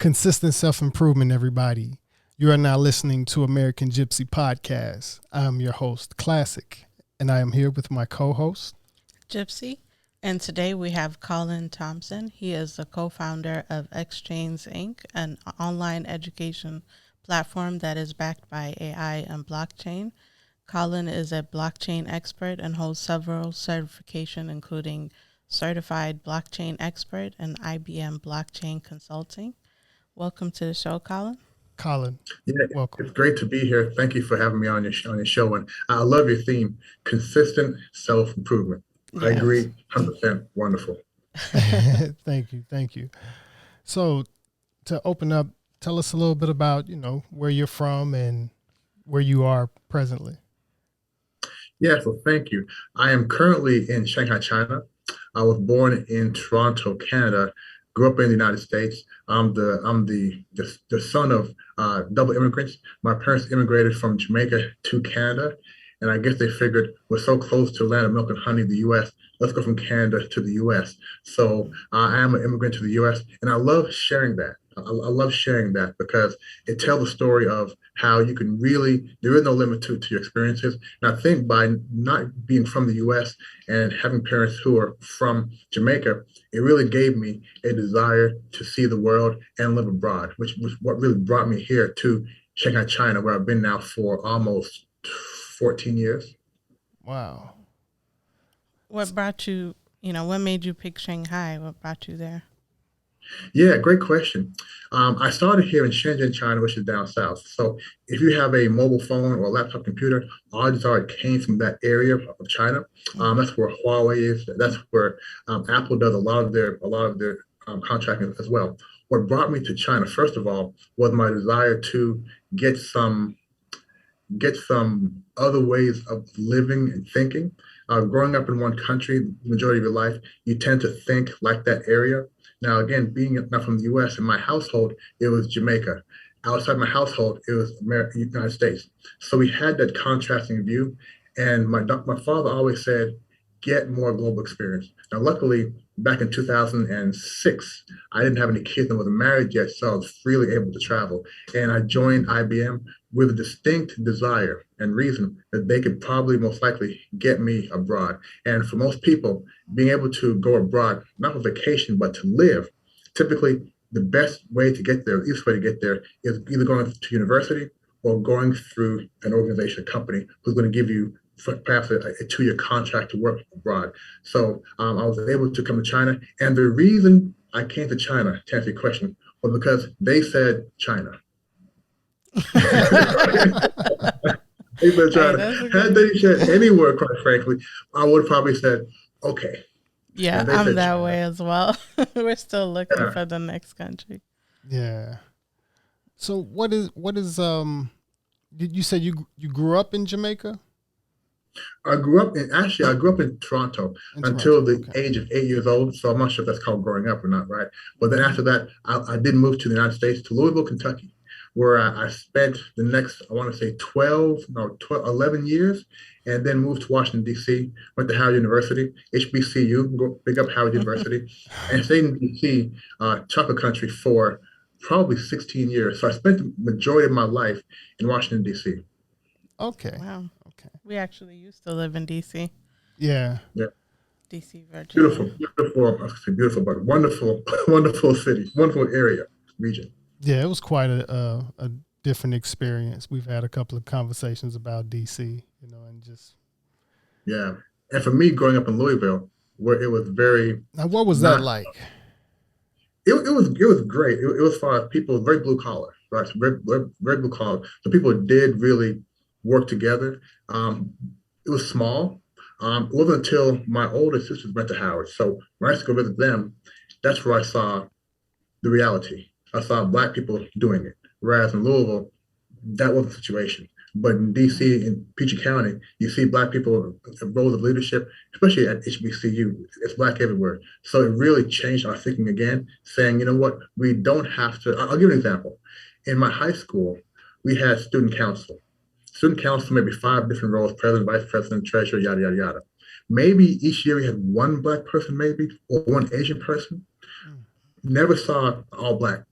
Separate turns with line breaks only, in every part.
Consistent self-improvement, everybody. You are now listening to American gypC Podcast. I'm your host, Classic, and I am here with my co-host,
gypC. And today we have Colin Thompson. He is the co-founder of XChainZ Inc, an online education platform that is backed by AI and blockchain. Colin is a blockchain expert and holds several certifications, including Certified Blockchain Expert and IBM Blockchain Consulting. Welcome to the show, Colin.
Colin.
Yeah,
welcome.
It's great to be here. Thank you for having me on your show. And I love your theme, consistent self-improvement. Yes. I agree, 100%. Wonderful.
Thank you. So to open up, tell us a little bit about, where you're from and where you are presently.
Yeah, so thank you. I am currently in Shanghai, China. I was born in Toronto, Canada. Grew up in the United States. I'm the son of double immigrants. My parents immigrated from Jamaica to Canada, and I guess they figured we're so close to the land of milk and honey, the U.S. Let's go from Canada to the U.S. So I am an immigrant to the U.S., and I love sharing that. I love sharing that because it tells the story of how you can really, there is no limit to your experiences. And I think by not being from the U.S. and having parents who are from Jamaica, it really gave me a desire to see the world and live abroad, which was what really brought me here to Shanghai, China, where I've been now for almost 14 years.
Wow.
What brought you, what made you pick Shanghai? What brought you there?
Yeah, great question. I started here in Shenzhen, China, which is down south. So if you have a mobile phone or a laptop computer, odds are it came from that area of China. That's where Huawei is. That's where Apple does a lot of their contracting as well. What brought me to China, first of all, was my desire to get some other ways of living and thinking. Growing up in one country, the majority of your life, you tend to think like that area. Now, again, being not from the U.S., in my household, it was Jamaica. Outside my household, it was United States. So we had that contrasting view. And my father always said, get more global experience. Now, luckily, back in 2006, I didn't have any kids and wasn't married yet, so I was freely able to travel. And I joined IBM with a distinct desire and reason that they could probably most likely get me abroad. And for most people, being able to go abroad, not for vacation, but to live, typically the best way to get there, the easiest way to get there is either going to university or going through an organization, a company who's going to give you perhaps a 2-year contract to work abroad. So I was able to come to China. And the reason I came to China, to answer your question, was because they said China. They said China. Had they said anywhere, quite frankly, I would have probably said, okay.
Yeah, I'm that China. Way as well. We're still looking for the next country.
Yeah. So what is did you say you grew up in Jamaica?
I grew up in Toronto until the age of 8 years old. So I'm not sure if that's called growing up or not, right? But then after that, I did move to the United States, to Louisville, Kentucky, where I spent the next, I want to say 11 years, and then moved to Washington, D.C., went to Howard University, HBCU, go big up Howard University, and stayed in D.C., chocolate country, for probably 16 years. So I spent the majority of my life in Washington, D.C.
Okay.
Wow. Okay. We actually used to live in D.C.
Yeah.
D.C., Virginia.
Beautiful, but wonderful, wonderful city, wonderful area, region.
Yeah, it was quite a different experience. We've had a couple of conversations about D.C., and just.
Yeah. And for me, growing up in Louisville, where it was very.
Now, what was that like?
It was great. It was for people, very blue collar, right? So very blue collar. So people did really work together. It was small. It wasn't until my older sisters went to Howard. So when I used to go visit them, that's where I saw the reality. I saw Black people doing it. Whereas in Louisville, that wasn't the situation. But in D.C., in Peachey County, you see Black people in roles of leadership, especially at HBCU. It's Black everywhere. So it really changed our thinking again, saying, you know what, we don't have to. I'll give you an example. In my high school, we had student council. Student council, maybe 5 different roles: president, vice president, treasurer, yada, yada, yada. Maybe each year we had one Black person, maybe, or one Asian person. never saw all black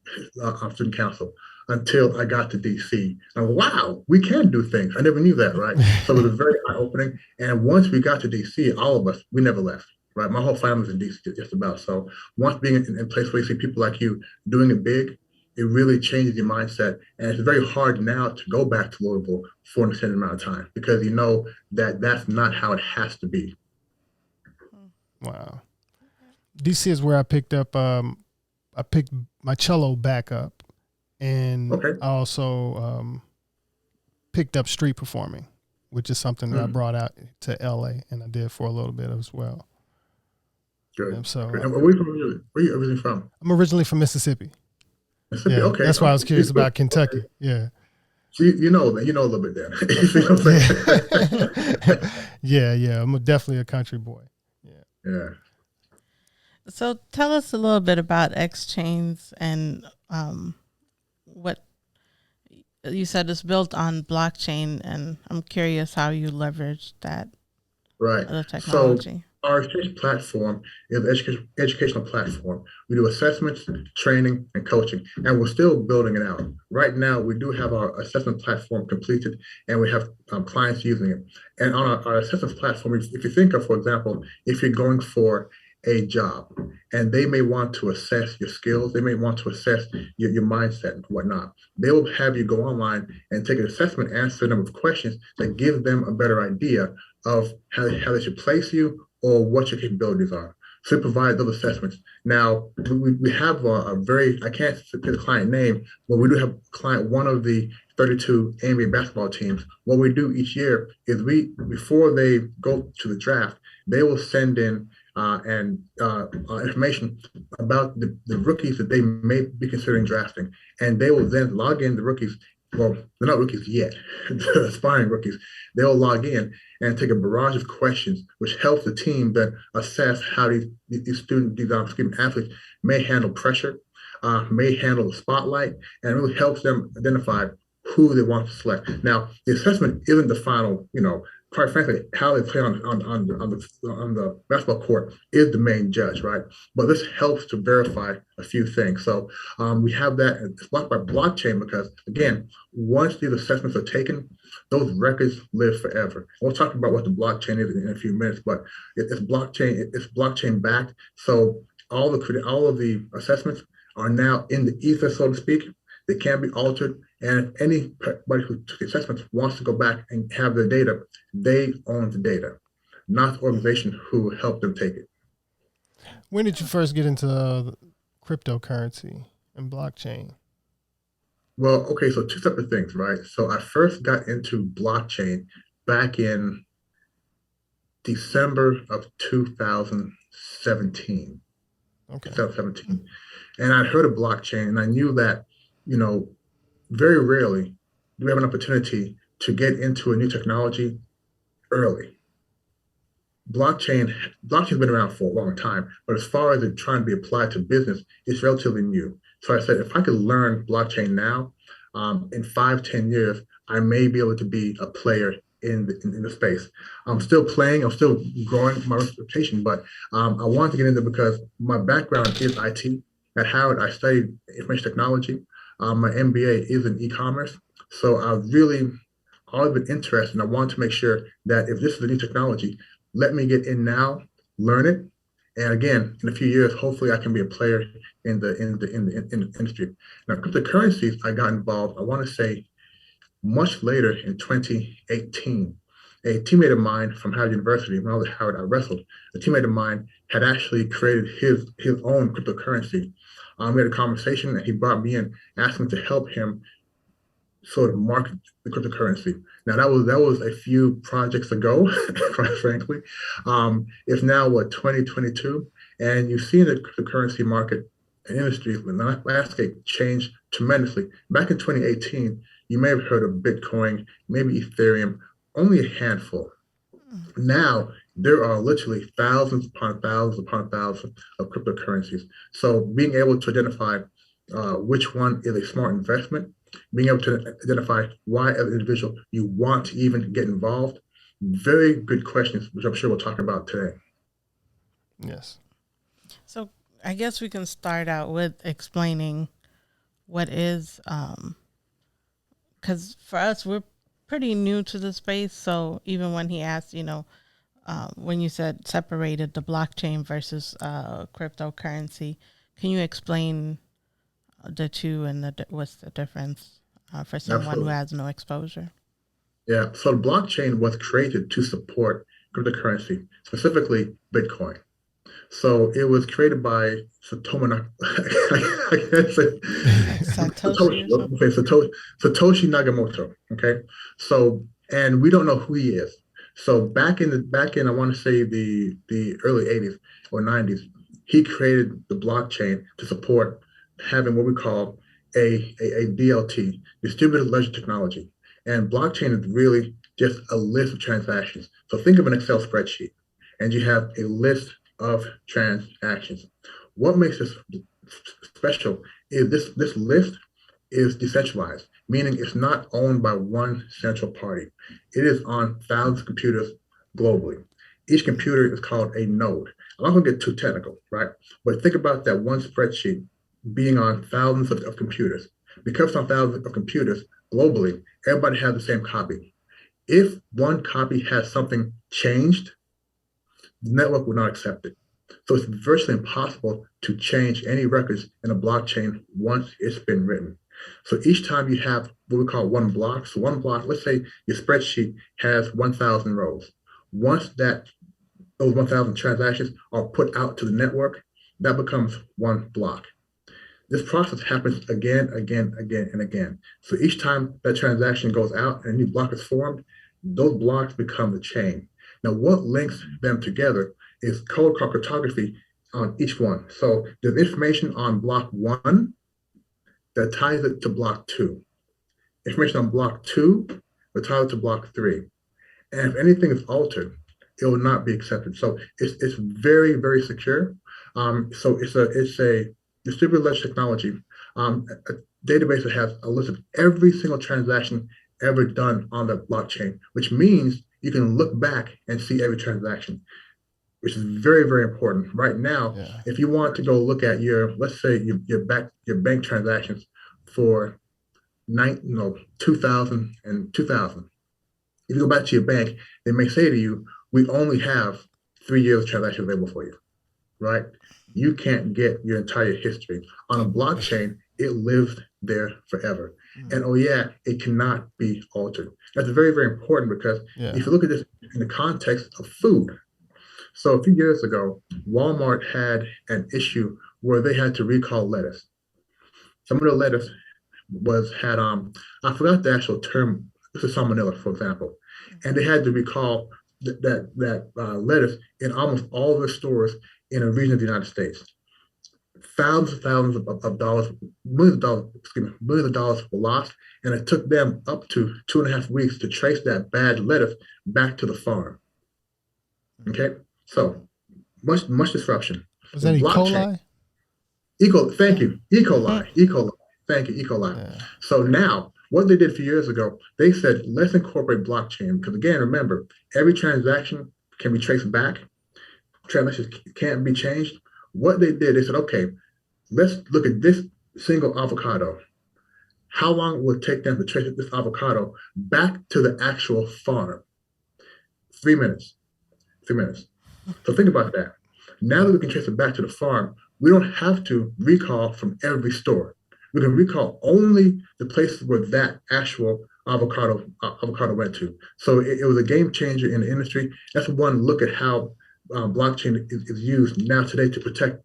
student council until I got to DC. And wow, we can do things. I never knew that, right? So it was very eye opening. And once we got to DC, all of us, we never left. Right, my whole family's in DC just about. So once being in a place where you see people like you doing it big, it really changes your mindset. And it's very hard now to go back to Louisville for an extended amount of time because you know that that's not how it has to be.
Wow. DC is where I picked up. I picked my cello back up, and
Okay.
I also picked up street performing, which is something that I brought out to LA, and I did for a little bit as well.
Good.
And so,
Good. And where are you originally from?
I'm originally from Mississippi.
Mississippi.
Yeah,
Okay.
that's why I was curious about
Okay.
Kentucky. Yeah.
So you know a little bit there. You see what I'm saying?
Yeah. I'm definitely a country boy.
Yeah.
So tell us a little bit about XChainZ and what you said is built on blockchain, and I'm curious how you leverage that
Right.
the
So
technology.
our exchange platform is an educational platform. We do assessments, training, and coaching, and we're still building it out. Right now, we do have our assessment platform completed, and we have clients using it. And on our assessment platform, if you think of, for example, if you're going for a job and they may want to assess your skills, they may want to assess your mindset and whatnot, they will have you go online and take an assessment, answer a number of questions that give them a better idea of how they should place you or what your capabilities are. So we provide those assessments. Now, we have a very, I can't say the client name, but we do have a client, one of the 32 NBA basketball teams. What we do each year is before they go to the draft, they will send in information about the rookies that they may be considering drafting. And they will then log in the rookies. Well, they're not rookies yet, they're aspiring rookies. They'll log in and take a barrage of questions, which helps the team then assess how these athletes may handle pressure, may handle the spotlight, and really helps them identify who they want to select. Now, the assessment isn't the final, quite frankly, how they play on the basketball court is the main judge, right? But this helps to verify a few things. So we have that. It's blocked by blockchain because, again, once these assessments are taken, those records live forever. We'll talk about what the blockchain is in a few minutes, but it's blockchain. It's blockchain backed. So all of the assessments are now in the ether, so to speak. They can be altered, and if anybody who took the assessments wants to go back and have their data, they own the data, not the organization who helped them take it.
When did you first get into cryptocurrency and blockchain?
Well, okay, so two separate things, right? So I first got into blockchain back in December of 2017.
Okay.
2017. And I heard of blockchain and I knew that, very rarely do we have an opportunity to get into a new technology early. Blockchain's been around for a long time, but as far as it trying to be applied to business, it's relatively new. So I said, if I could learn blockchain now, in 5-10 years, I may be able to be a player in the space. I'm still playing, I'm still growing my reputation, but I wanted to get into it because my background is IT. At Howard, I studied information technology. My MBA is in e-commerce. So I've really always been interested, and I want to make sure that if this is a new technology, let me get in now, learn it, and again, in a few years, hopefully, I can be a player in the industry. Now, cryptocurrencies, I got involved. I want to say much later in 2018. A teammate of mine from Howard University, when I was at Howard, I wrestled. A teammate of mine had actually created his own cryptocurrency. We had a conversation, and he brought me in, asked me to help him sort of market the cryptocurrency. Now that was a few projects ago, quite frankly. It's now 2022, and you've seen the cryptocurrency market and industry, the landscape change tremendously. Back in 2018, you may have heard of Bitcoin, maybe Ethereum, only a handful. Now there are literally thousands upon thousands upon thousands of cryptocurrencies. So being able to identify which one is a smart investment, being able to identify why as an individual you want to even get involved, very good questions, which I'm sure we'll talk about today.
Yes.
So I guess we can start out with explaining what is, because for us, we're pretty new to the space. So even when he asked, when you said separated the blockchain versus cryptocurrency, can you explain the two and what's the difference for someone
Absolutely.
who has no exposure?
Yeah. So the blockchain was created to support cryptocurrency, specifically Bitcoin. So it was created by Satoshi. I can't say
Satoshi or something?
Okay, Satoshi Nakamoto. Okay, so and we don't know who he is. So back in I want to say the early 80s or 90s, he created the blockchain to support having what we call a DLT, distributed ledger technology. And blockchain is really just a list of transactions. So think of an Excel spreadsheet, and you have a list of transactions. What makes this special is this list is decentralized, meaning it's not owned by one central party. It is on thousands of computers globally. Each computer is called a node. I'm not going to get too technical, right? But think about that one spreadsheet being on thousands of computers. Because it's on thousands of computers globally, everybody has the same copy. If one copy has something changed, the network will not accept it. So it's virtually impossible to change any records in a blockchain once it's been written. So each time you have what we call one block, so one block, let's say your spreadsheet has 1,000 rows. Once those 1,000 transactions are put out to the network, that becomes one block. This process happens again, and again. So each time that transaction goes out and a new block is formed, those blocks become the chain. Now, what links them together is code called cryptography on each one. So there's information on block 1 that ties it to block 2. Information on block 2 that ties it to block 3. And if anything is altered, it will not be accepted. So it's very, very secure. So it's a distributed ledger technology, a database that has a list of every single transaction ever done on the blockchain, which means you can look back and see every transaction, which is very, very important. Right now, if you want to go look at let's say your bank transactions for 2000 and 2000, if you go back to your bank, they may say to you, we only have 3 years of transactions available for you, right? You can't get your entire history. On a blockchain, it lives there forever. And it cannot be altered. That's very, very important because if you look at this in the context of food. So a few years ago, Walmart had an issue where they had to recall lettuce. Some of the lettuce had I forgot the actual term, this is salmonella, for example. And they had to recall that lettuce in almost all of the stores in a region of the United States. Thousands of dollars, millions of dollars were lost, and it took them up to 2.5 weeks to trace that bad lettuce back to the farm. Okay, so much disruption.
Was that E. coli?
Thank you, E. coli. Thank you, E. coli. Yeah. So now, what they did a few years ago, they said, let's incorporate blockchain. Because again, remember, every transaction can be traced back. Transactions can't be changed. What they did, they said, okay, let's look at this single avocado. How long will it take them to trace this avocado back to the actual farm? 3 minutes. 3 minutes. So think about that. Now that we can trace it back to the farm, we don't have to recall from every store. We can recall only the places where that actual avocado went to. So it was a game changer in the industry. That's one look at how blockchain is used now today to protect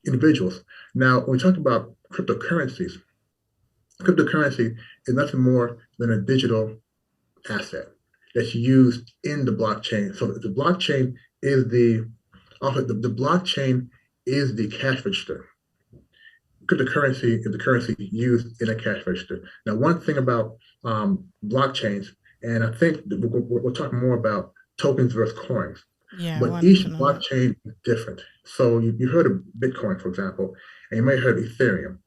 individuals. Now, when we talk about cryptocurrency is nothing more than a digital asset that's used in the blockchain. So the blockchain is the blockchain is the cash register. Cryptocurrency is the currency used in a cash register. Now, one thing about blockchains, and I think we'll talk more about tokens versus coins.
Yeah,
but each blockchain is different. So you heard of Bitcoin, for example, and you may have heard of Ethereum,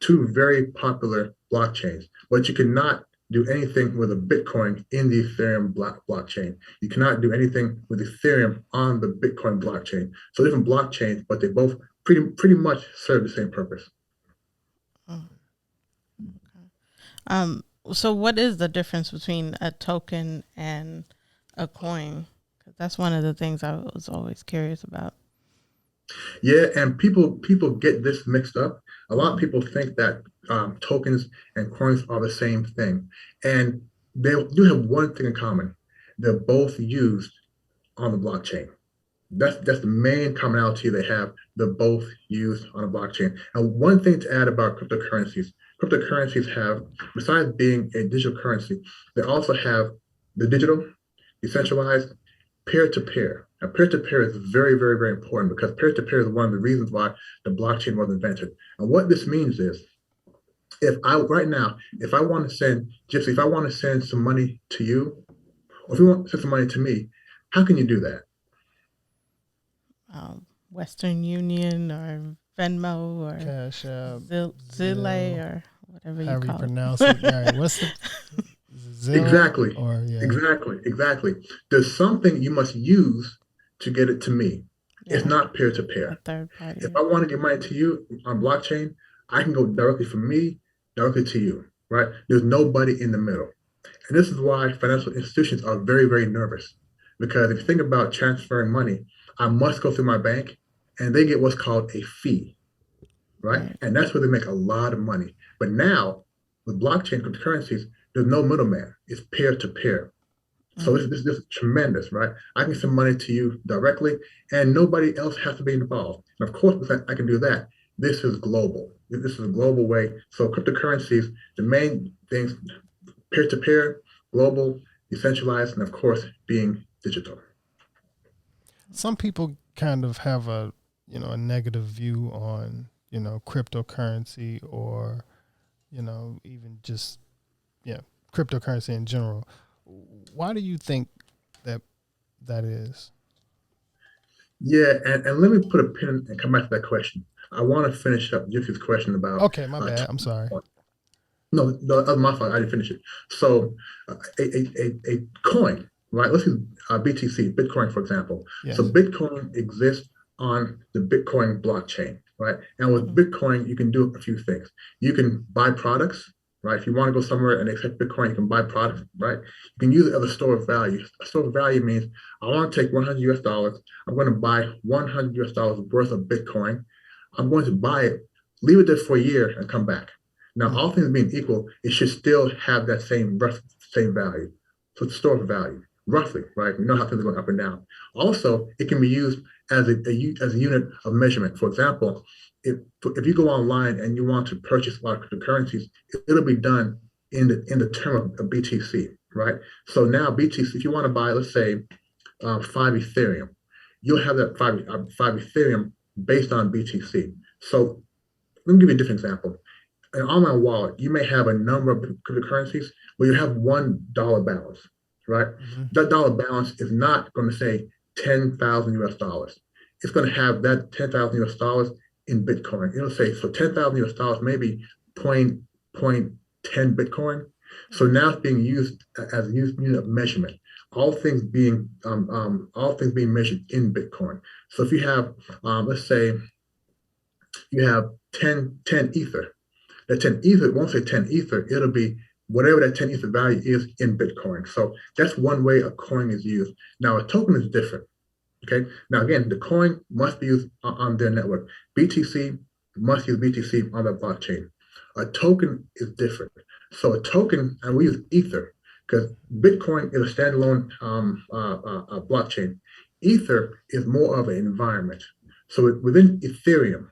2 very popular blockchains, but you cannot do anything with a Bitcoin in the Ethereum blockchain. You cannot do anything with Ethereum on the Bitcoin blockchain. So different blockchains, but they both pretty much serve the same purpose.
Oh, okay. So what is the difference between a token and a coin? 'Cause that's one of the things I was always curious about.
Yeah, and people get this mixed up. A lot of people think that tokens and coins are the same thing, and they do have one thing in common: they're both used on the blockchain. That's the main commonality they have. They're both used on a blockchain. And one thing to add about cryptocurrencies have, besides being a digital currency, they also have the digital, decentralized, peer-to-peer. Now, peer-to-peer is very, very, very important because peer-to-peer is one of the reasons why the blockchain was invented. And what this means is, if I want to send gypC, if I want to send some money to you, or if you want to send some money to me, how can you do that?
Western Union or Venmo or
Cash App,
Zelle or whatever you
however you
call
pronounce it. All right, what's the Zelle?
Exactly.
Or yeah,
Exactly. There's something you must use to get it to me. It's
Yeah,
not peer to
a
peer.
third party.
If I want to get money to you on blockchain, I can go directly from me directly to you, right? There's nobody in the middle. And this is why financial institutions are very, very nervous. Because if you think about transferring money, I must go through my bank and they get what's called a fee, right?
Right.
And that's where they make a lot of money. But now with blockchain cryptocurrencies, there's no middleman. It's peer to peer. So this is tremendous, right? I can send money to you directly and nobody else has to be involved. And of course, because I can do that, this is global. This is a global way. So cryptocurrencies, the main things, peer to peer, global, decentralized, and of course, being digital.
some people kind of have a a negative view on cryptocurrency, or even just cryptocurrency in general. Why do you think that is?
Yeah, and let me put a pin and come back to that question. I want to finish up Yuki's question about
Okay, my bad. I'm sorry.
no, that was my fault. I didn't finish it. So, a coin, right? Let's use BTC, Bitcoin, for example.
Yes.
So, Bitcoin exists on the Bitcoin blockchain, right? And with Bitcoin, you can do a few things. You can buy products, right? If you want to go somewhere and accept Bitcoin, you can buy products, right? You can use it as a store of value. A store of value means I want to take 100 US dollars. I'm going to buy 100 US dollars worth of Bitcoin. I'm going to buy it, leave it there for a year, and come back. Now, all things being equal, it should still have that same value. So it's a store of value, roughly, right? We know how things are going up and down. Also, it can be used as a unit of measurement. For example, if you go online and you want to purchase a lot of cryptocurrencies, it'll be done in the term of BTC, right? So now BTC, if you want to buy, let's say, 5 Ethereum, you'll have that 5 Ethereum based on BTC. So let me give you a different example. An online wallet, you may have a number of cryptocurrencies where you have $1 balance, right? That dollar balance is not going to say 10,000 US dollars. It's going to have that 10,000 US dollars in Bitcoin. It'll say, so 10,000 US dollars, maybe 0.10 Bitcoin. So now it's being used as a unit of measurement. All things being measured in Bitcoin. So if you have, let's say, you have 10 Ether. That 10 Ether, it won't say 10 Ether, it'll be whatever that 10 Ether value is in Bitcoin. So that's one way a coin is used. Now, a token is different. Okay. Now, again, the coin must be used on their network. BTC must use BTC on their blockchain. A token is different. So a token, and we use Ether because Bitcoin is a standalone blockchain. Ether is more of an environment. So within Ethereum,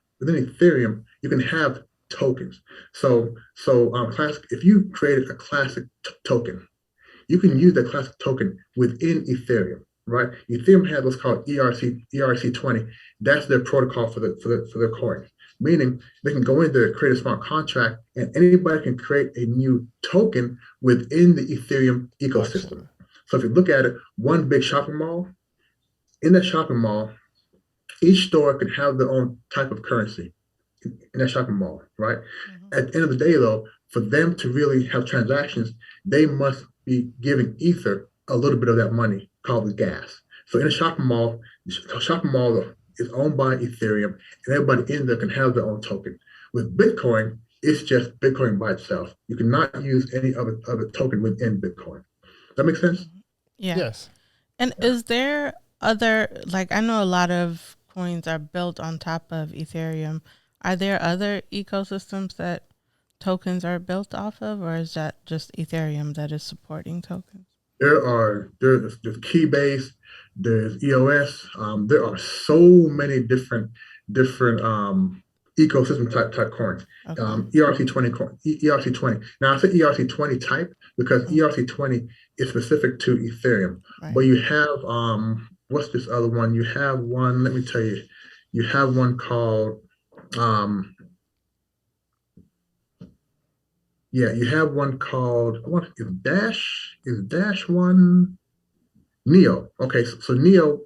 you can have tokens. So classic. If you created a classic token, you can use that classic token within Ethereum, right? Ethereum has what's called ERC20. That's their protocol for the coin. Meaning they can go in there, create a smart contract, and anybody can create a new token within the Ethereum ecosystem.
Gotcha.
So if you look at it, one big shopping mall, in that shopping mall, each store can have their own type of currency in that shopping mall, right? At the end of the day, though, for them to really have transactions, they must be giving Ether a little bit of that money called the gas. So in a shopping mall, is owned by Ethereum, and everybody in there can have their own token. With Bitcoin, it's just Bitcoin by itself. You cannot use any other token within Bitcoin. That makes sense?
Yeah.
Yes.
And is there other, like, I know a lot of coins are built on top of Ethereum. Are there other ecosystems that tokens are built off of, or is that just Ethereum that is supporting tokens?
There's Keybase, there's EOS. There are so many different ecosystem type coins.
Okay.
ERC20 coin, ERC20. Now I say ERC20 type because ERC20 is specific to Ethereum.
Right.
But you have what's this other one? You have one. Let me tell you. You have one called you have one called is Dash one Neo. Okay, so Neo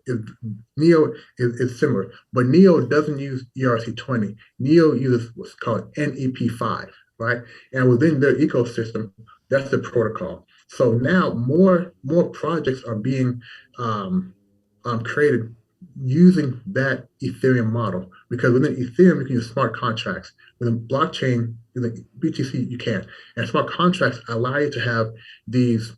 is similar, but Neo doesn't use ERC20. Neo uses what's called NEP5, right? And within their ecosystem, that's the protocol. So now more projects are being created using that Ethereum model, because within Ethereum you can use smart contracts. Within blockchain, within BTC, you can't. And smart contracts allow you to have these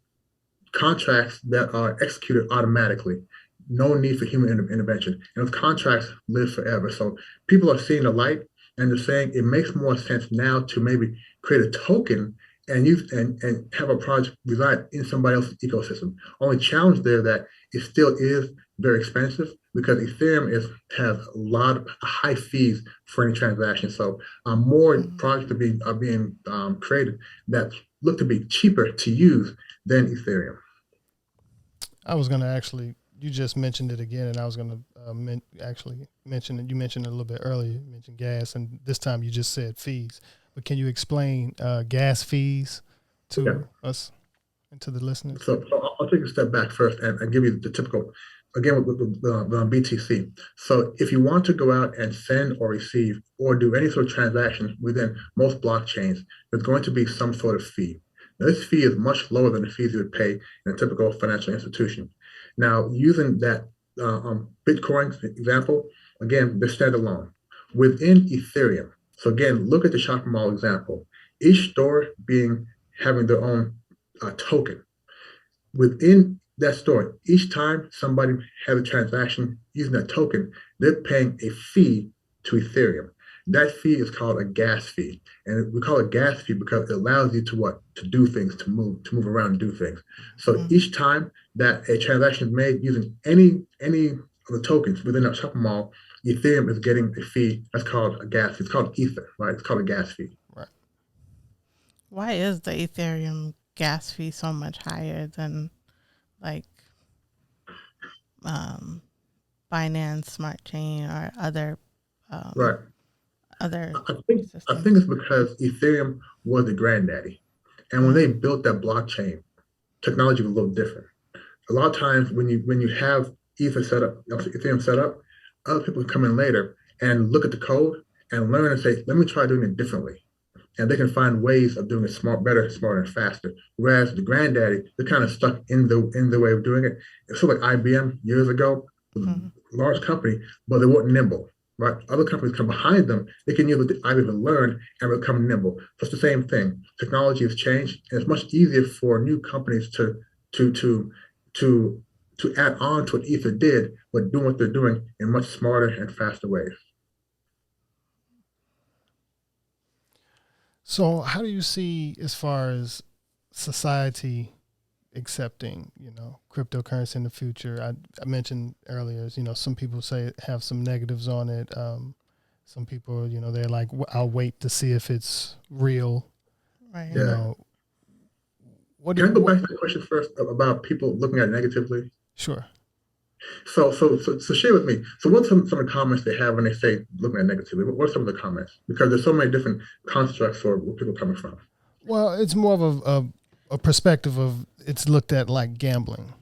contracts that are executed automatically. No need for human intervention. And those contracts live forever. So people are seeing the light, and they're saying it makes more sense now to maybe create a token and use and have a project reside in somebody else's ecosystem. Only challenge there that it still is very expensive, because Ethereum has a lot of high fees for any transaction. So more projects are being created that look to be cheaper to use than Ethereum.
I was going to actually, you just mentioned it again, and I was going to actually mention it. You mentioned it a little bit earlier. You mentioned gas, and this time you just said fees. But can you explain gas fees to us and to the listeners?
So I'll take a step back first and give you the typical, again, with the BTC. So if you want to go out and send or receive or do any sort of transaction within most blockchains, there's going to be some sort of fee. Now, this fee is much lower than the fees you would pay in a typical financial institution. Now, using that Bitcoin example, again, they're standalone. Within Ethereum, so again, look at the shopping mall example. Each store having their own token. Within that store, each time somebody has a transaction using that token, they're paying a fee to Ethereum. That fee is called a gas fee. And we call it gas fee because it allows you to do things, to move around and do things. So each time that a transaction is made using any of the tokens within that shopping mall, Ethereum is getting a fee. That's called a gas fee. It's called Ether, right? It's called a gas fee.
Right.
Why is the Ethereum gas fee so much higher than like Binance Smart Chain or other
right.
Other
I think it's because Ethereum was the granddaddy. And when they built that blockchain, technology was a little different. A lot of times when you have Ether set up, Ethereum set up, other people come in later and look at the code and learn and say, let me try doing it differently. And they can find ways of doing it better, smarter, and faster. Whereas the granddaddy, they're kind of stuck in the way of doing it. It's sort of like IBM years ago, large company, but they weren't nimble. Right? Other companies come behind them. They can use what IBM learn and become nimble. So it's the same thing. Technology has changed, and it's much easier for new companies to add on to what Ether did, but doing what they're doing in much smarter and faster ways.
So how do you see, as far as society accepting, cryptocurrency in the future? I mentioned earlier, some people say have some negatives on it. Some people, they're like, I'll wait to see if it's real.
Right.
Can
I go back to the question first about people looking at it negatively?
Sure.
So share with me. So what's some of the comments they have when they say looking at negatively? What are some of the comments? Because there's so many different constructs for where people are coming from.
Well, it's more of a perspective of it's looked at like gambling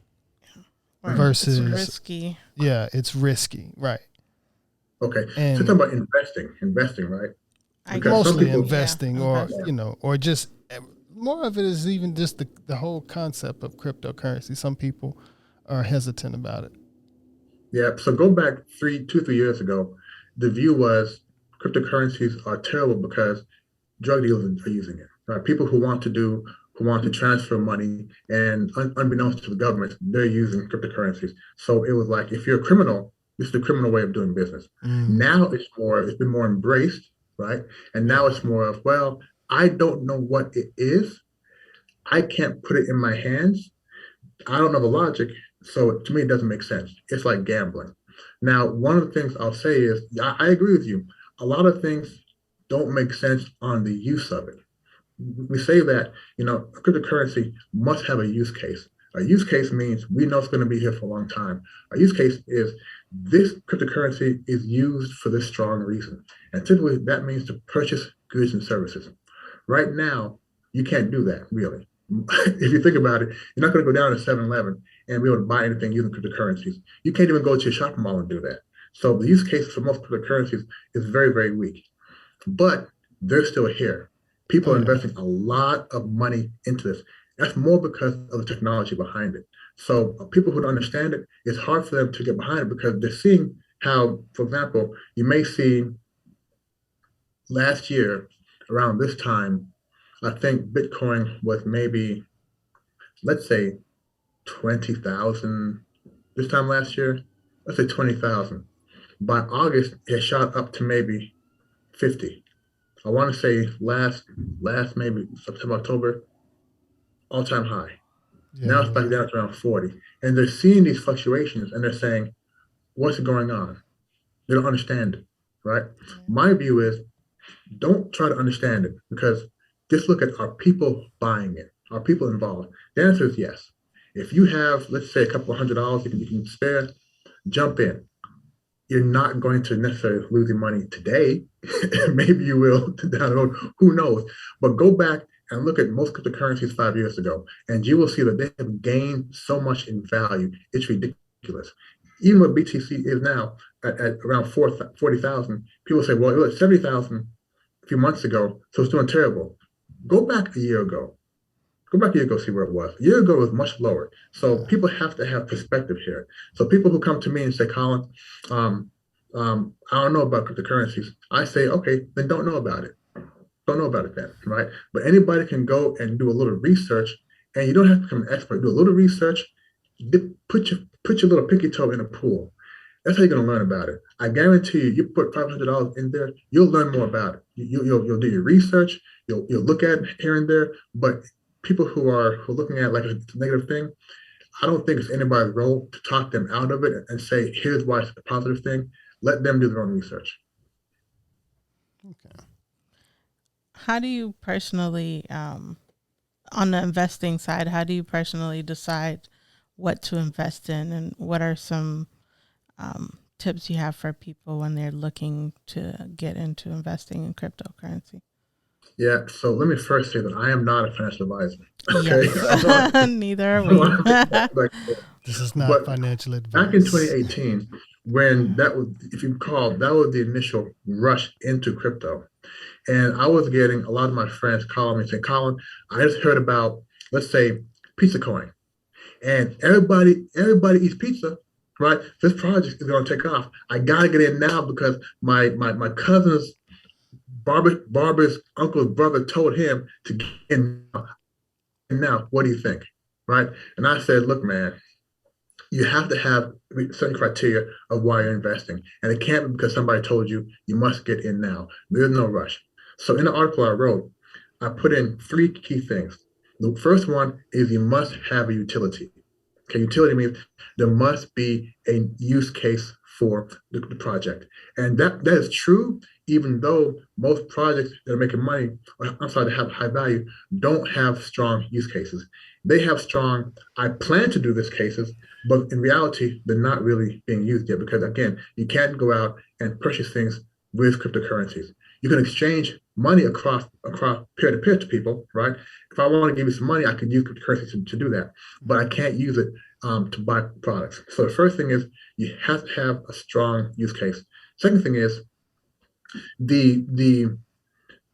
versus
it's risky.
Yeah, it's risky, right?
Okay,
and
so talking about investing, right?
Because mostly investing, or just more of it is even just the whole concept of cryptocurrency. Some people are hesitant about it.
Yeah. So go back 3 years ago, the view was cryptocurrencies are terrible because drug dealers are using it. Right? People who want to transfer money, and unbeknownst to the government, they're using cryptocurrencies. So it was like, if you're a criminal, this is the criminal way of doing business.
Mm.
Now it's been more embraced, right? And
Yeah.
now it's more of, well, I don't know what it is. I can't put it in my hands. I don't know the logic. So to me, it doesn't make sense. It's like gambling. Now, one of the things I'll say is, I agree with you. A lot of things don't make sense on the use of it. We say that, a cryptocurrency must have a use case. A use case means we know it's going to be here for a long time. A use case is this cryptocurrency is used for this strong reason. And typically that means to purchase goods and services. Right now, you can't do that really. If you think about it, you're not going to go down to 7-Eleven and be able to buy anything using cryptocurrencies. You can't even go to a shopping mall and do that. So the use case for most cryptocurrencies is very, very weak. But they're still here. People
Oh
are
yeah.
investing a lot of money into this. That's more because of the technology behind it. So people who don't understand it, it's hard for them to get behind it because they're seeing how, for example, you may see last year around this time, I think Bitcoin was maybe, let's say, 20,000 this time last year. Let's say 20,000. By August, it shot up to maybe 50. I want to say last maybe September, October, all time high.
Yeah.
Now it's
Yeah.
back down to around 40. And they're seeing these fluctuations and they're saying, what's going on? They don't understand it, right?
Yeah.
My view is, don't try to understand it, because just look at, are people buying it? Are people involved? The answer is yes. If you have, let's say, a couple of $100 you can spare, jump in. You're not going to necessarily lose your money today. Maybe you will down the road. Who knows? But go back and look at most cryptocurrencies 5 years ago, and you will see that they have gained so much in value. It's ridiculous. Even what BTC is now at around 40,000, people say, well, it was 70,000 a few months ago, so it's doing terrible. Go back a year ago. Go back a year ago, see where it was. A year ago, it was much lower. So
Yeah.
people have to have perspective here. So people who come to me and say, Colin, I don't know about cryptocurrencies. I say, okay, then don't know about it. Don't know about it then, right? But anybody can go and do a little research, and you don't have to become an expert. Do a little research, put your little pinky toe in a pool. That's how you're going to learn about it. I guarantee you, you put $500 in there, you'll learn more about it. You'll do your research, you'll look at it here and there. But people who are looking at it like a negative thing, I don't think it's anybody's role to talk them out of it and say, here's why it's a positive thing. Let them do their own research.
Okay.
How do you personally, on the investing side, how do you personally decide what to invest in, and what are some tips you have for people when they're looking to get into investing in cryptocurrency?
Yeah, so let me first say that I am not a financial advisor. Okay,
Yes, neither are we.
like,
This is not
but
financial
back in
advice.
2018, when that was, if you recall, that was the initial rush into crypto. And I was getting a lot of my friends calling me saying, Colin, I just heard about, let's say, pizza coin. And everybody eats pizza, right? This project is going to take off. I got to get in now because my cousin's barber's uncle's brother told him to get in now. What do you think? Right? And I said, look, man, you have to have certain criteria of why you're investing. And it can't be because somebody told you you must get in now. There's no rush. So in the article I wrote, I put in three key things. The first one is you must have a utility. Okay, utility means there must be a use case for the project. And that is true, even though most projects that are making money, I'm sorry, that have high value, don't have strong use cases. They have strong, I plan to do this cases, but in reality, they're not really being used yet because, again, you can't go out and purchase things with cryptocurrencies. You can exchange money across peer to peer to people, right? If I want to give you some money, I could use cryptocurrency to do that, but I can't use it to buy products. So the first thing is you have to have a strong use case. Second thing is the the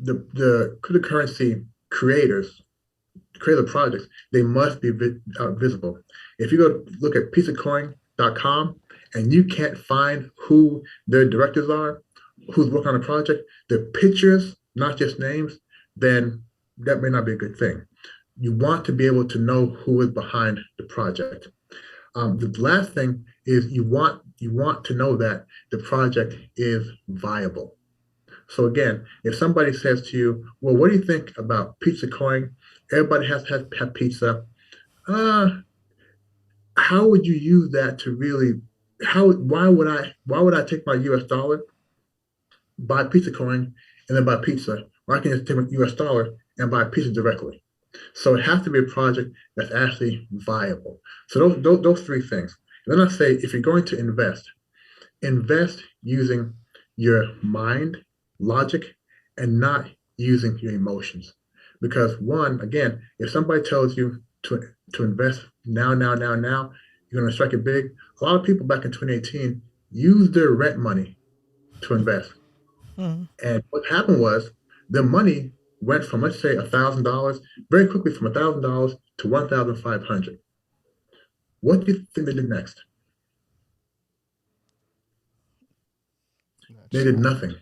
the cryptocurrency creators, creator projects, they must be visible. If you go look at pizzacoin.com and you can't find who their directors are, who's working on a project, the pictures, not just names, then that may not be a good thing. You want to be able to know who is behind the project. The last thing is you want to know that the project is viable. So again, if somebody says to you, "Well, what do you think about pizza coin? Everybody has to have pizza. Uh, how would you use that to really? Why would I take my U.S. dollar, buy pizza coin, and then buy pizza? Or I can just take my U.S. dollar and buy pizza directly." So it has to be a project that's actually viable. So those three things. And then I say, if you're going to invest using your mind, logic, and not using your emotions. Because one, again, if somebody tells you to invest now, you're going to strike it big. A lot of people back in 2018 used their rent money to invest.
Mm.
And what happened was the money went from, let's say, $1,000 very quickly from $1,000 to 1,500. What do you think they did next? They did nothing,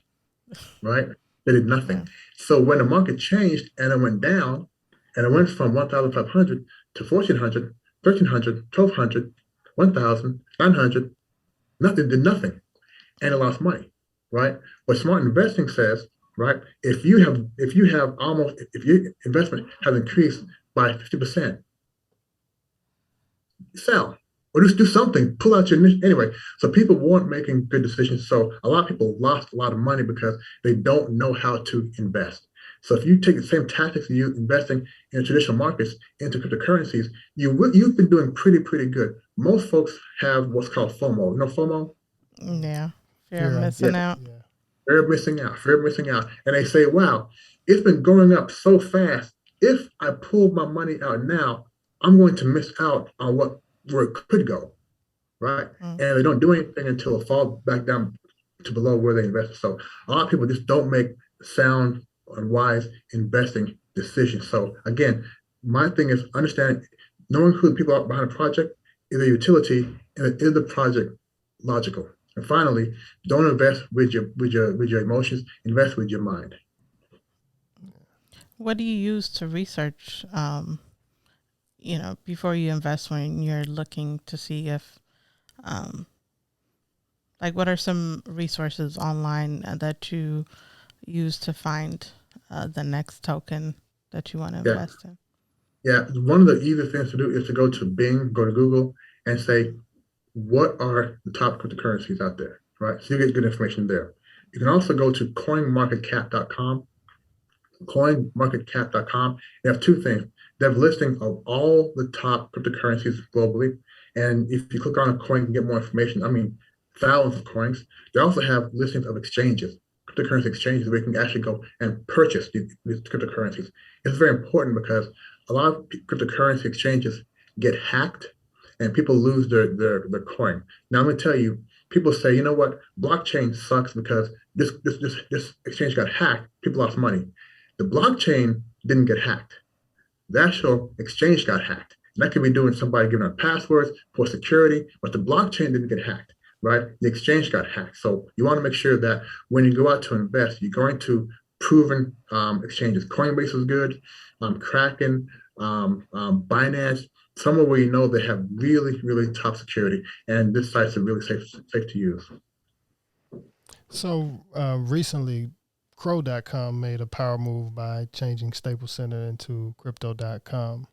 right? They did nothing.
Yeah.
So when the market changed and it went down, and it went from 1,500 to 1,400, 1,300, 1,200, 1,900, nothing, did nothing, and it lost money, right? What smart investing says, right? If your investment has increased by 50%, sell or just do something, pull out your niche anyway. So people weren't making good decisions. So a lot of people lost a lot of money because they don't know how to invest. So if you take the same tactics you investing in traditional markets into cryptocurrencies, you've been doing pretty good. Most folks have what's called FOMO. You know FOMO?
Yeah. Fear of missing out.
Yeah.
Fear of missing out. And they say, wow, it's been going up so fast. If I pull my money out now, I'm going to miss out on where it could go, right?
Mm.
And they don't do anything until it falls back down to below where they invested. So a lot of people just don't make sound and wise investing decisions. So again, my thing is understanding, knowing who the people are behind a project, is a utility, and is the project logical? And finally, don't invest with your emotions. Invest with your mind.
What do you use to research? Before you invest, when you're looking to see if, what are some resources online that you use to find the next token that you want to invest in?
Yeah, one of the easiest things to do is to go to Bing, go to Google, and say, what are the top cryptocurrencies out there, right? So you get good information there. You can also go to coinmarketcap.com. Coinmarketcap.com. They have two things. They have a listing of all the top cryptocurrencies globally. And if you click on a coin, you can get more information. I mean, thousands of coins. They also have listings of exchanges, cryptocurrency exchanges, where you can actually go and purchase these cryptocurrencies. It's very important because a lot of cryptocurrency exchanges get hacked and people lose their coin. Now, I'm going to tell you, people say, you know what, blockchain sucks because this exchange got hacked, people lost money. The blockchain didn't get hacked. The actual exchange got hacked. And that could be doing somebody giving out passwords for security, but the blockchain didn't get hacked, right? The exchange got hacked. So you want to make sure that when you go out to invest, you're going to proven exchanges. Coinbase is good, Kraken, Binance, somewhere where you know they have really top security, and this site's really safe to use.
So recently, Crow.com made a power move by changing Staples Center into Crypto.com.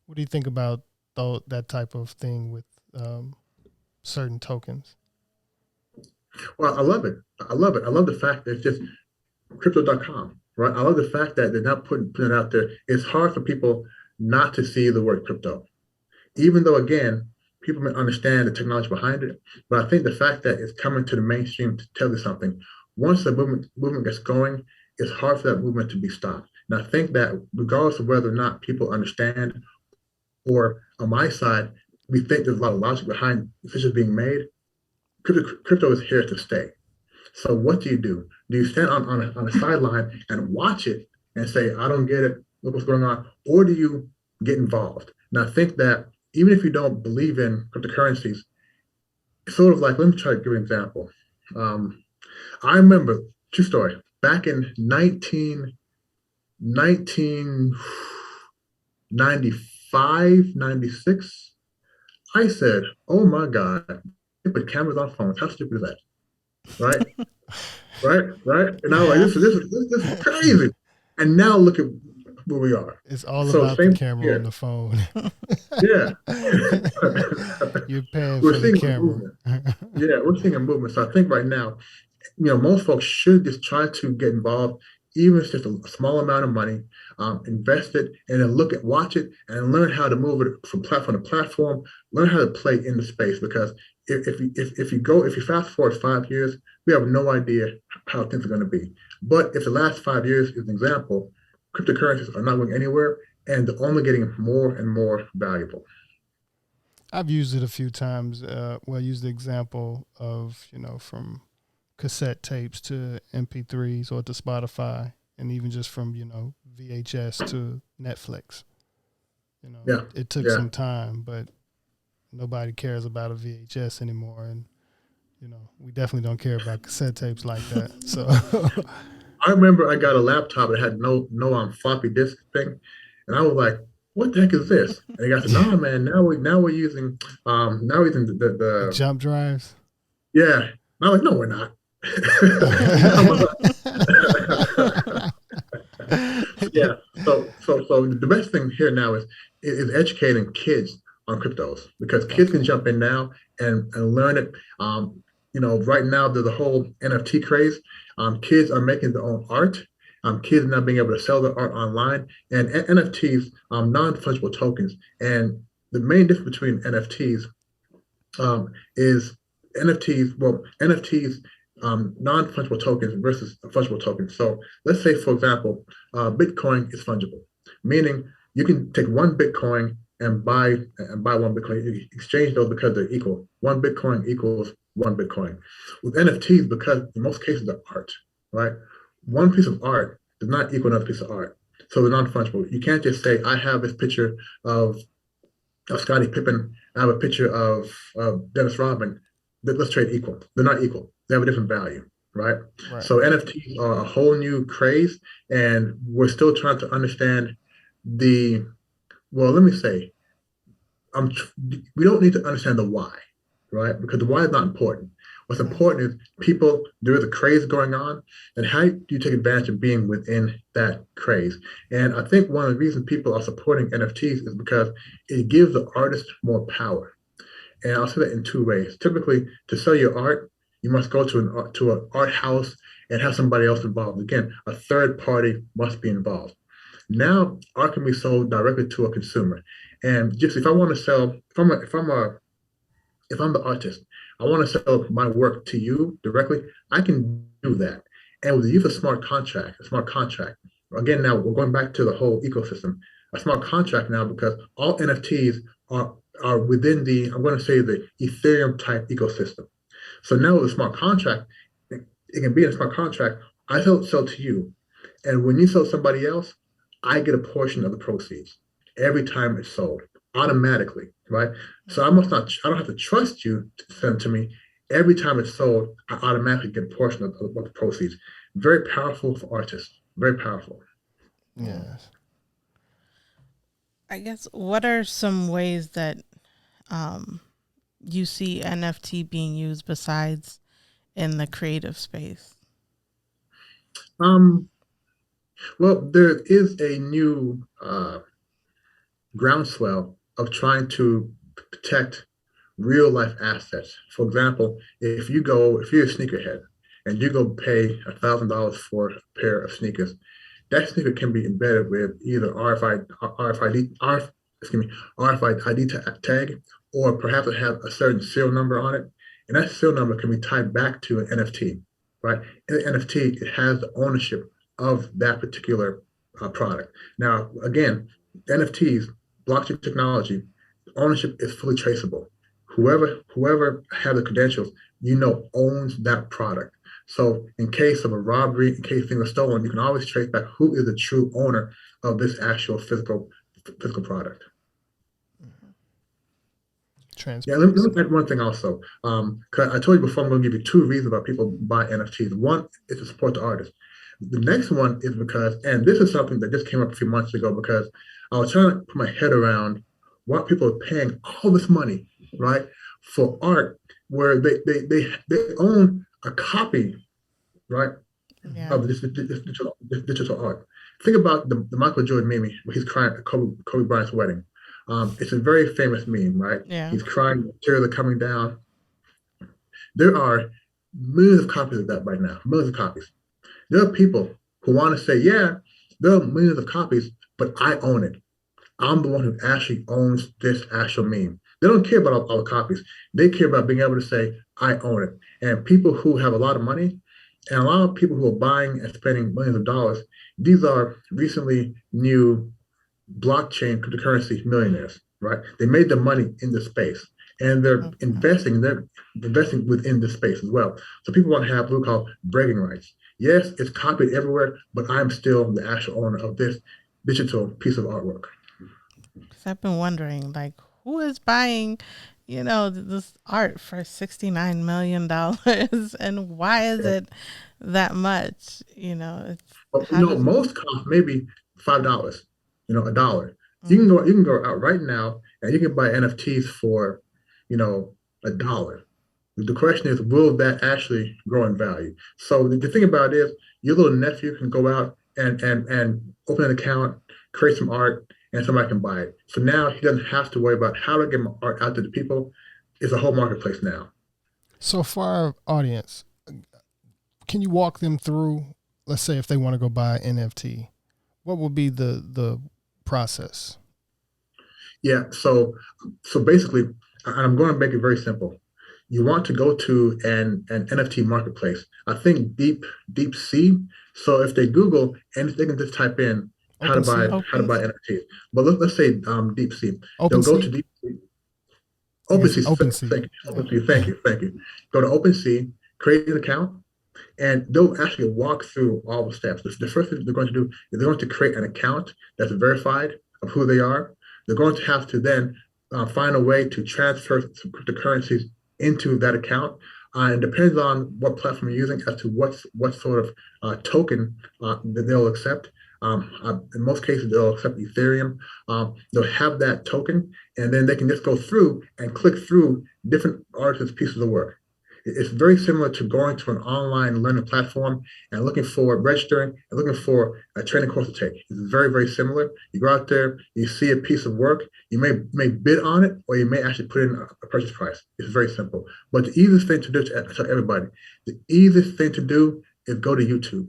What do you think about that type of thing with certain tokens?
Well, I love it. I love the fact that it's just Crypto.com, right? I love the fact that they're not putting it out there. It's hard for people not to see the word crypto, even though, again, people may understand the technology behind it. But I think the fact that it's coming to the mainstream to tell you something, once the movement gets going, it's hard for that movement to be stopped. And I think that regardless of whether or not people understand, or on my side, we think there's a lot of logic behind decisions being made, crypto is here to stay. So what do? Do you stand on a sideline and watch it and say, I don't get it, look what's going on? Or do you get involved? And I think that even if you don't believe in cryptocurrencies, sort of like, let me try to give an example. Um, I remember, true story, back in 1995, 96, I said, oh my God, they put cameras on phones. How stupid is that? Right? Right? And I was like,
Yeah.
this is crazy. And now look at where we are.
It's all
So
about the
same
camera on
here.
the phone.
Yeah.
You're paying
We're
for the
seeing a
camera.
movement. Yeah, we're seeing a movement. So I think right now, most folks should just try to get involved, even if it's just a small amount of money, invest it, and then watch it, and learn how to move it from platform to platform. Learn how to play in the space because if you fast forward 5 years, we have no idea how things are going to be. But if the last 5 years is an example, cryptocurrencies are not going anywhere, and they're only getting more and more valuable.
I've used it a few times. I used the example of, from cassette tapes to MP3s or to Spotify, and even just from, VHS to Netflix.
Yeah,
It took
yeah.
some time, but nobody cares about a VHS anymore. And, we definitely don't care about cassette tapes like that. So,
I remember I got a laptop that had no floppy disk thing, and I was like, "What the heck is this?" And the guy said, "No, man, now we're using the
jump drives.
yeah." And I was like, "No, we're not." And I was yeah. So the best thing here now is educating kids on cryptos because kids can
Okay.
jump in now and learn it. Right now there's a whole NFT craze. Kids are making their own art. Kids are now being able to sell their art online and NFTs, non-fungible tokens. And the main difference between NFTs is NFTs, non-fungible tokens versus fungible tokens. So let's say, for example, Bitcoin is fungible, meaning you can take one Bitcoin and buy one Bitcoin. You exchange those because they're equal. One Bitcoin equals one Bitcoin. With NFTs, because in most cases they're art, right? One piece of art does not equal another piece of art. So they're non-fungible. You can't just say, I have this picture of Scottie Pippen. I have a picture of Dennis Rodman. Let's trade equal. They're not equal. They have a different value, right?
Right.
So NFTs are a whole new craze, and we're still trying to understand the. Well, let me say, we don't need to understand the why, right? Because the why is not important. What's important is people, there is a craze going on, and how do you take advantage of being within that craze? And I think one of the reasons people are supporting NFTs is because it gives the artist more power. And I'll say that in two ways. Typically, to sell your art, you must go to an art house and have somebody else involved. Again, a third party must be involved. Now, art can be sold directly to a consumer. And just if I want to sell, if I'm the artist, I want to sell my work to you directly, I can do that. And with the use of a smart contract, again, now we're going back to the whole ecosystem. A smart contract now because all NFTs are within I'm going to say the Ethereum type ecosystem. So now with a smart contract, it can be in a smart contract. I sell to you. And when you sell to somebody else, I get a portion of the proceeds every time it's sold automatically, right? So I don't have to trust you to send to me. Every time it's sold, I automatically get a portion of the proceeds. Very powerful for artists. Very powerful.
Yes.
I guess what are some ways that um, you see NFT being used besides in the creative space?
Um, well, there is a new groundswell of trying to protect real life assets. For example, if you're a sneakerhead and you go pay $1,000 for a pair of sneakers, that sneaker can be embedded with either RFID tag, or perhaps it have a certain serial number on it, and that serial number can be tied back to an NFT, right? In the NFT, it has the ownership of that particular product. Now, again, NFTs, blockchain technology, ownership is fully traceable. Whoever had the credentials, owns that product. So in case of a robbery, in case things are stolen, you can always trace back who is the true owner of this actual physical product. Yeah, let
transparency.
me add one thing also. 'Cause I told you before, I'm going to give you two reasons why people buy NFTs. One is to support the artist. The next one is because, and this is something that just came up a few months ago because I was trying to put my head around why people are paying all this money, right, for art where they own a copy, right,
Yeah.
of this digital art. Think about the Michael Jordan meme where he's crying at Kobe Bryant's wedding. It's a very famous meme, right?
Yeah.
He's crying, tears are coming down. There are millions of copies of that right now, millions of copies. There are people who want to say, yeah, there are millions of copies, but I own it. I'm the one who actually owns this actual meme. They don't care about all the copies. They care about being able to say, I own it. And people who have a lot of money and a lot of people who are buying and spending millions of dollars, these are recently new blockchain cryptocurrency millionaires, right? They made their money in the space and
Okay.
they're investing within the space as well. So people want to have what we call bragging rights. Yes, it's copied everywhere, but I'm still the actual owner of this digital piece of artwork.
Because I've been wondering, like, who is buying, this art for $69 million, and why is it that much? It's
But
how does it?
most cost maybe $5, a dollar.
Mm,
You can go out right now and you can buy NFTs for, a dollar. The question is, will that actually grow in value? So the thing about it is, your little nephew can go out and open an account, create some art, and somebody can buy it. So now he doesn't have to worry about how to get my art out to the people. It's a whole marketplace now.
So for our audience, can you walk them through, let's say if they want to go buy NFT, what would be the process?
Yeah. So basically, and I'm going to make it very simple. You want to go to an NFT marketplace. I think gypC. So if they Google and they can just type in
OpenSea?
how to
Open.
buy NFTs. But let's say gypC. They'll go
OpenSea?
to gypC.
I guess
OpenSea.
OpenSea.
Thank you.
Yeah.
OpenSea. Thank you. Go to OpenSea, create an account, and they'll actually walk through all the steps. The first thing they're going to do is they're going to create an account that's verified of who they are. They're going to have to then find a way to transfer some cryptocurrencies into that account. And it depends on what platform you're using as to what sort of token that they'll accept. In most cases, they'll accept Ethereum. They'll have that token, and then they can just go through and click through different artists' pieces of work. It's very similar to going to an online learning platform and looking for registering and looking for a training course to take. It's very, very similar. You go out there, you see a piece of work, you may bid on it, or you may actually put in a purchase price. It's very simple. But the easiest thing to do to tell everybody, the easiest thing to do is go to YouTube.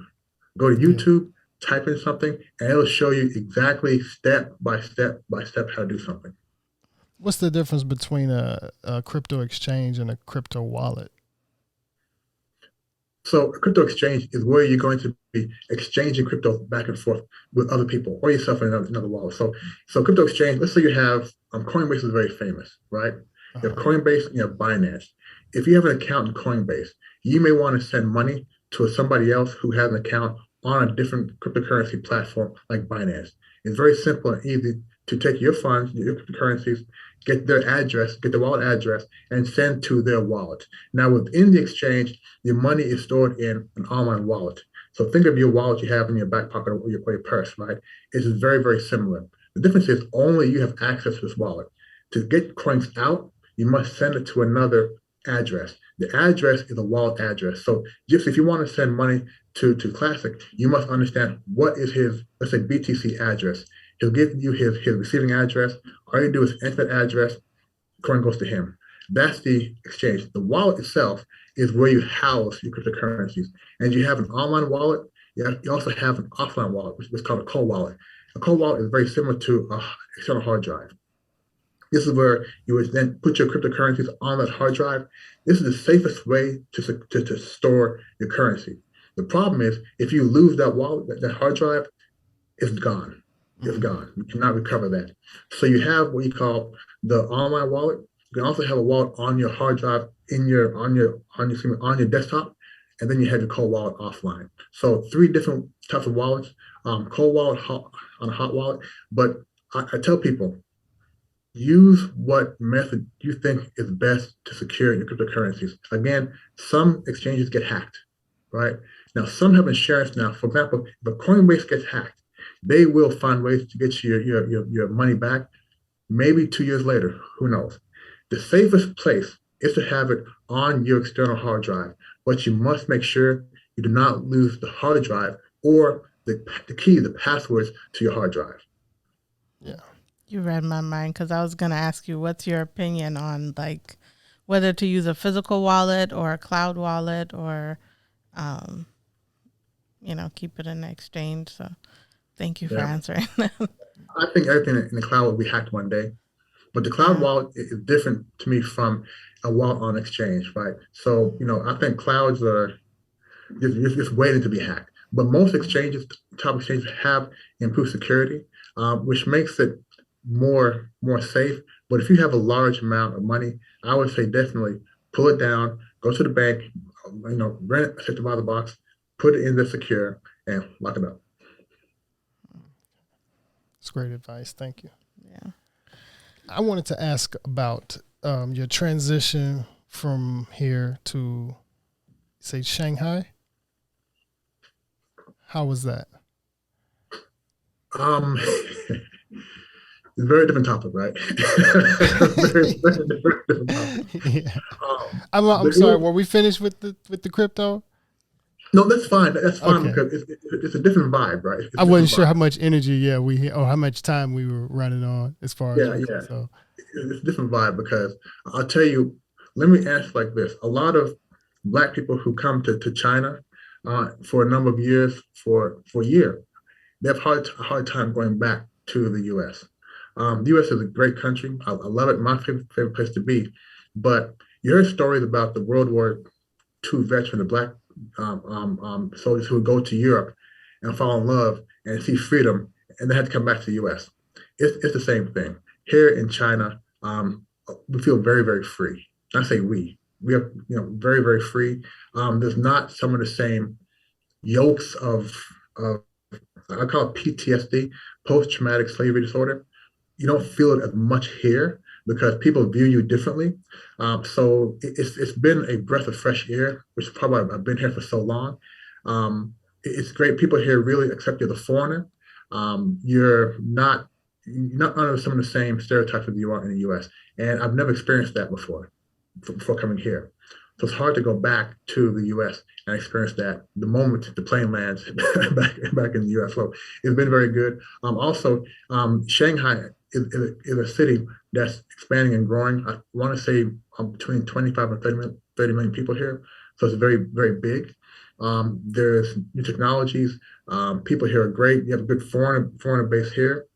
Go to
Yeah.
YouTube, type in something, and it'll show you exactly step by step by step how to do something.
What's the difference between a crypto exchange and a crypto wallet?
So a crypto exchange is where you're going to be exchanging crypto back and forth with other people or yourself in another wallet. So crypto exchange, let's say you have Coinbase is very famous, right? You have
Uh-huh.
Coinbase and you have Binance. If you have an account in Coinbase, you may want to send money to somebody else who has an account on a different cryptocurrency platform like Binance. It's very simple and easy to take your funds, your cryptocurrencies, get their address, get the wallet address, and send to their wallet. Now within the exchange, your money is stored in an online wallet. So think of your wallet you have in your back pocket or your purse, right? It's very, very similar. The difference is only you have access to this wallet. To get coins out, you must send it to another address. The address is a wallet address. So just if you want to send money to Classic, you must understand what is his, let's say, BTC address. He'll give you his receiving address. All you do is enter that address, coin goes to him. That's the exchange. The wallet itself is where you house your cryptocurrencies. And you have an online wallet. You also have an offline wallet, which is called a cold wallet. A cold wallet is very similar to an external hard drive. This is where you would then put your cryptocurrencies on that hard drive. This is the safest way to store your currency. The problem is if you lose that wallet, that hard drive, it's gone. It's
Mm-hmm.
gone. You cannot recover that. So you have what you call the online wallet. You can also have a wallet on your hard drive in your on your desktop, and then you have your cold wallet offline. So three different types of wallets. Cold wallet, on a hot wallet. But I tell people use what method you think is best to secure your cryptocurrencies. Again, some exchanges get hacked, right? Now, some have insurance now. For example, if a Coinbase gets hacked, they will find ways to get you your money back, maybe 2 years later, who knows? The safest place is to have it on your external hard drive, but you must make sure you do not lose the hard drive or the key, the passwords to your hard drive.
Yeah.
You read my mind because I was going to ask you, what's your opinion on like whether to use a physical wallet or a cloud wallet or, keep it in the exchange. So thank you for answering that.
I think everything in the cloud will be hacked one day, but the cloud wallet is different to me from a wallet on exchange, right? So, I think clouds are just waiting to be hacked. But most exchanges, top exchanges, have improved security, which makes it more safe. But if you have a large amount of money, I would say definitely pull it down, go to the bank, rent a safe deposit box, put it in the secure, and lock it up.
It's great advice. Thank you.
Yeah.
I wanted to ask about your transition from here to, say, Shanghai. How was that?
Very different topic, right? very different topic.
Yeah. I'm sorry. Were we finished with the crypto?
No, that's fine. That's fine
Okay.
because it's a different vibe, right?
I wasn't sure how much energy, or how much time we were running on as far as
So it's a different vibe because I'll tell you. Let me answer like this: a lot of Black people who come to China for a number of years, for a year, they have a hard time going back to the U.S. The U.S. is a great country. I love it. My favorite place to be. But you heard stories about the World War II veteran, the Black soldiers who would go to Europe and fall in love and see freedom, and they had to come back to the U.S. It's the same thing here in China. We feel very, very free. I say we are very, very free. There's not some of the same yokes of I call it PTSD, post-traumatic slavery disorder. You don't feel it as much here because people view you differently. So it's been a breath of fresh air, which is probably I've been here for so long. It's great. People here really accept you as a foreigner. You're not under some of the same stereotypes that you are in the U.S. And I've never experienced that before coming here. So it's hard to go back to the U.S. and experience that the moment the plane lands back in the U.S. So it's been very good. Also, Shanghai is a city that's expanding and growing. I want to say between 25 and 30 million people here. So it's very, very big. There's new technologies. People here are great. You have a good foreigner base here.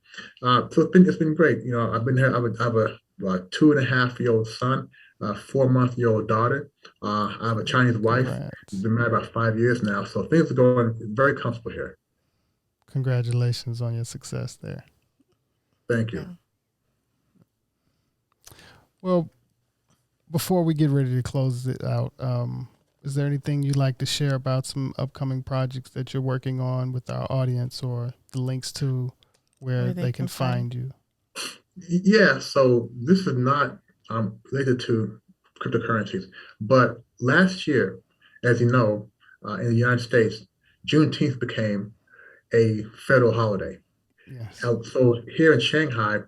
So it's been great. I've been here. I have a 2.5-year-old son, a 4-month-old daughter. I have a Chinese wife.
Congrats.
We've been married about 5 years now. So things are going very comfortable here.
Congratulations on your success there.
Thank you.
Well, before we get ready to close it out, is there anything you'd like to share about some upcoming projects that you're working on with our audience, or the links to where they can find you?
Yeah, so this is not related to cryptocurrencies, but last year, as you know, in the United States, Juneteenth became a federal holiday.
Yes.
So here in Shanghai,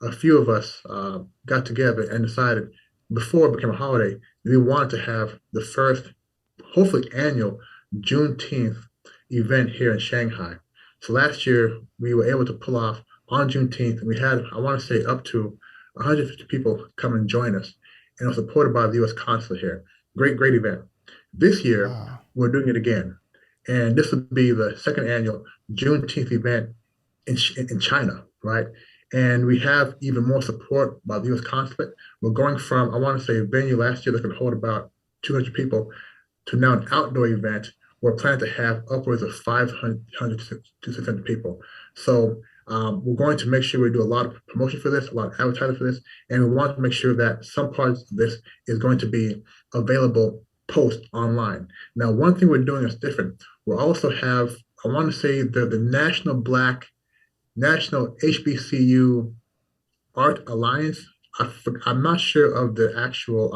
a few of us got together and decided before it became a holiday, we wanted to have the first, hopefully annual Juneteenth event here in Shanghai. So last year, we were able to pull off on Juneteenth, and we had, I want to say, up to 150 people come and join us, and it was supported by the U.S. consulate here. Great event. This year, We're doing it again, and this will be the second annual Juneteenth event in China, right? And we have even more support by the U.S. consulate. We're going from, I want to say, a venue last year that could hold about 200 people to now an outdoor event. We're planning to have upwards of 500 to 600 people. So we're going to make sure we do a lot of promotion for this, a lot of advertising for this, and we want to make sure that some parts of this is going to be available post online. Now, one thing we're doing is different. We'll also have, I want to say, the National HBCU Art Alliance. I'm not sure of the actual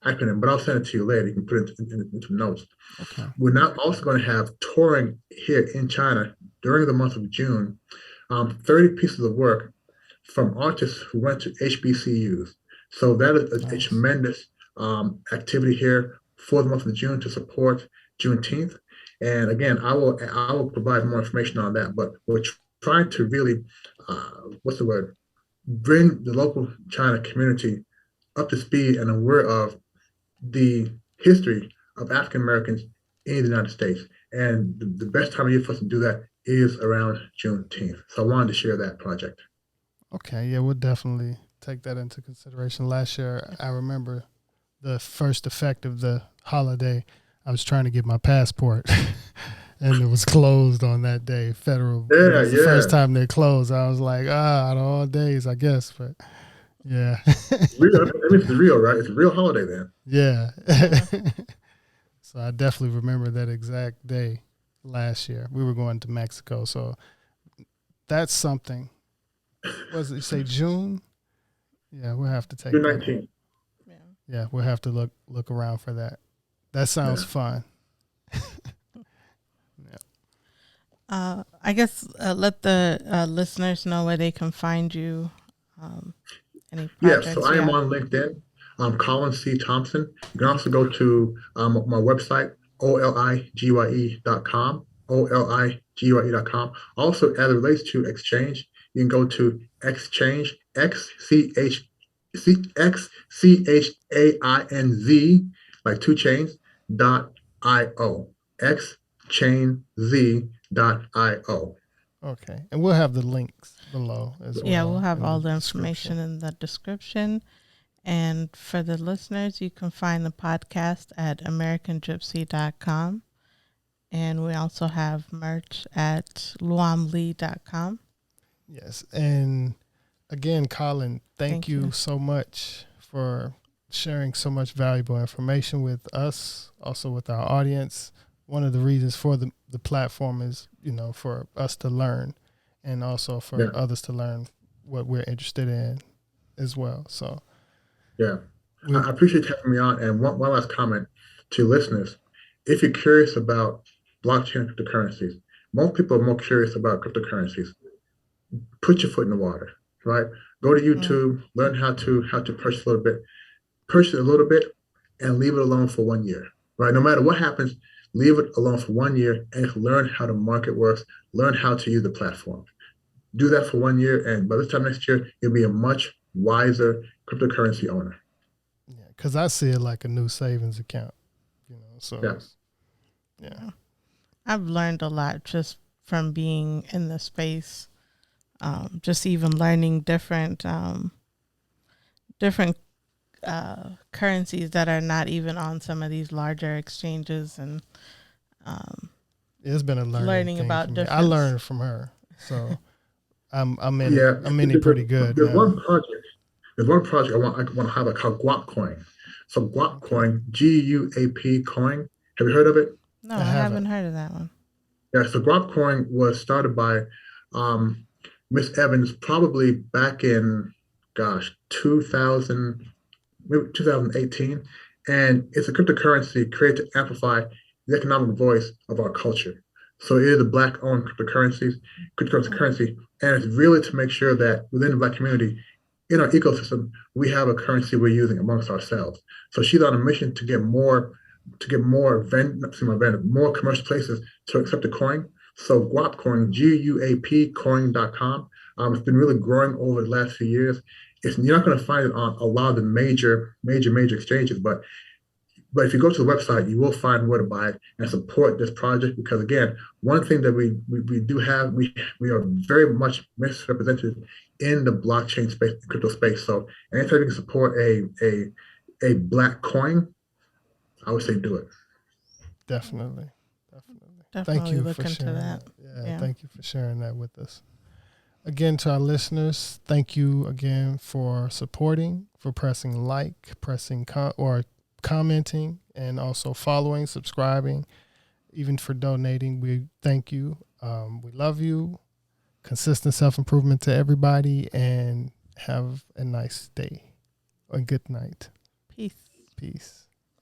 acronym, but I'll send it to you later. You can put it into notes.
Okay.
We're now also going to have touring here in China during the month of June, 30 pieces of work from artists who went to HBCUs. So that is a tremendous activity here for the month of June to support Juneteenth. And again, I will provide more information on that. But we're trying to really, bring the local China community up to speed and aware of the history of African Americans in the United States. And the best time of year for us to do that is around Juneteenth. So I wanted to share that project.
Okay, yeah, we'll definitely take that into consideration. Last year, I remember the first effect of the holiday, I was trying to get my passport and it was closed on that day. Federal.
Yeah,
it was the first time they closed. I was like, out of all days, I guess. But yeah.
It's real, right? It's a real holiday then.
Yeah. So I definitely remember that exact day last year. We were going to Mexico. So that's something. Was it, you say June? Yeah, we'll have to take
June
that.
19th.
Yeah, we'll have to look around for that. That sounds fun.
I guess let the listeners know where they can find you. Any projects
so I am on LinkedIn. Colin C. Thompson. You can also go to my website, oligye.com, oligye.com. Also, as it relates to XChainZ, you can go to XChainZ, XChainZ, like two chains, .io, XChainZ.io.
Okay. And we'll have the links below as well.
Yeah, we'll have all the information in the description. And for the listeners, you can find the podcast at americangypsy.com. And we also have merch at luamlee.com.
Yes. And again, Colin, thank you so much for sharing so much valuable information with us, also with our audience. One of the reasons for the platform is, for us to learn and also for others to learn what we're interested in as well. So,
I appreciate you having me on. And one last comment to listeners. If you're curious about blockchain and cryptocurrencies, most people are more curious about cryptocurrencies. Put your foot in the water, right? Go to YouTube, learn how to purchase a little bit, and leave it alone for 1 year, right? No matter what happens, leave it alone for 1 year and learn how the market works, learn how to use the platform. Do that for 1 year, and by this time next year, you'll be a much wiser cryptocurrency owner.
Yeah, because I see it like a new savings account,
Yeah. I've learned a lot just from being in the space, just even learning different currencies that are not even on some of these larger exchanges, and
it's been a learning thing
about different.
I learned from her, so I'm in it pretty good.
There's one project I want to highlight called Guap Coin. So Guap Coin, GUAP coin. Have you heard of it?
No, I haven't heard of that one.
Yeah, so Guap Coin was started by Miss Evans probably back in 2018, and it's a cryptocurrency created to amplify the economic voice of our culture. So it is a Black-owned cryptocurrency, and it's really to make sure that within the Black community, in our ecosystem, we have a currency we're using amongst ourselves. So she's on a mission to get more commercial places to accept the coin. So Guap Coin, GUAP coin.com. It's been really growing over the last few years. You're not going to find it on a lot of the major exchanges, but if you go to the website, you will find where to buy it and support this project. Because again, one thing that we do have, we are very much misrepresented in the blockchain space, crypto space. So anytime you can support a Black coin, I would say do it.
Definitely. Thank you for sharing
that.
Yeah, thank you for sharing that with us. Again, to our listeners, thank you again for supporting, for pressing like, commenting, and also following, subscribing, even for donating. We thank you. We love you. Consistent self-improvement to everybody, and have a nice day or good night.
Peace.
Peace.